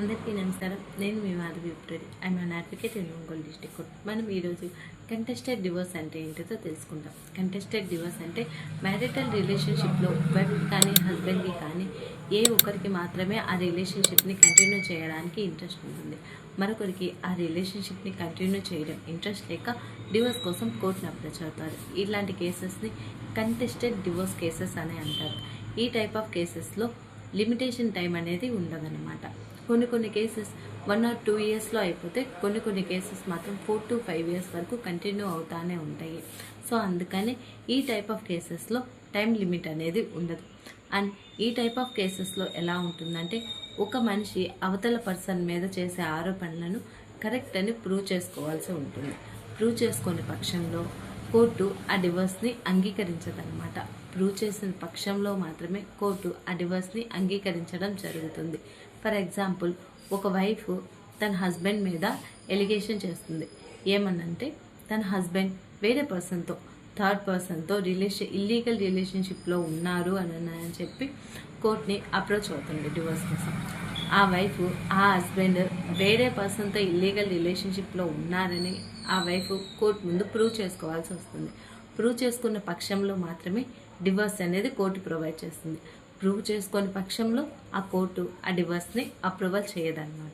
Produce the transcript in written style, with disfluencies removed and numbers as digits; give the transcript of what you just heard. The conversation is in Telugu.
అందరికీ నమస్కారం. నేను మీ Madhavi Vipreddy. I'm an advocate in Ongole district court. మనం ఈరోజు కంటెస్టెడ్ డివోర్స్ అంటే ఏంటిదో తెలుసుకుందాం. కంటెస్టెడ్ డివోర్స్ అంటే మ్యారిటల్ రిలేషన్షిప్లో వైఫ్ కానీ హస్బెండ్కి కానీ ఏ ఒక్కరికి మాత్రమే ఆ రిలేషన్షిప్ని కంటిన్యూ చేయడానికి ఇంట్రెస్ట్ ఉంటుంది. మరొకరికి ఆ రిలేషన్షిప్ని కంటిన్యూ చేయడం ఇంట్రెస్ట్ లేక డివోర్స్ కోసం కోర్టును అప్రోచ్ అవుతారు. ఇలాంటి కేసెస్ని కంటెస్టెడ్ డివోర్స్ కేసెస్ అని అంటారు. ఈ టైప్ ఆఫ్ కేసెస్లో లిమిటేషన్ టైం అనేది ఉండదన్నమాట. కొన్ని కేసెస్ 1 or 2 yearsలో అయిపోతే కొన్ని కేసెస్ మాత్రం 4 to 5 years వరకు కంటిన్యూ అవుతానే ఉంటాయి. సో అందుకని ఈ టైప్ ఆఫ్ కేసెస్లో టైం లిమిట్ అనేది ఉండదు. అండ్ ఈ టైప్ ఆఫ్ కేసెస్లో ఎలా ఉంటుందంటే ఒక మనిషి అవతల పర్సన్ మీద చేసే ఆరోపణలను కరెక్ట్ అని ప్రూవ్ చేసుకోవాల్సి ఉంటుంది. ప్రూవ్ చేసుకునే పక్షంలో కోర్టు ఆ డివోర్స్ని అంగీకరించదన్నమాట. ప్రూవ్ చేసిన పక్షంలో మాత్రమే కోర్టు ఆ డివోర్స్ని అంగీకరించడం జరుగుతుంది. ఫర్ ఎగ్జాంపుల్, ఒక వైఫ్ తన హస్బెండ్ మీద ఎలిగేషన్ చేస్తుంది. ఏమనంటే తన హస్బెండ్ వేరే పర్సన్తో, థర్డ్ పర్సన్తో ఇల్లీగల్ రిలేషన్షిప్లో ఉన్నారు అని చెప్పి కోర్టుని అప్రోచ్ అవుతుంది డివోర్స్ కోసం. ఆ వైఫ్ ఆ హస్బెండ్ వేరే పర్సన్తో ఇల్లీగల్ రిలేషన్షిప్లో ఉన్నారని ఆ వైఫ్ కోర్టు ముందు ప్రూవ్ చేసుకోవాల్సి వస్తుంది. ప్రూవ్ చేసుకున్న పక్షంలో మాత్రమే డివోర్స్ అనేది కోర్టు ప్రొవైడ్ చేస్తుంది. ప్రూవ్ చేసుకునే పక్షంలో ఆ కోర్టు ఆ డివోర్స్ని అప్రూవల్ చేయదన్నమాట.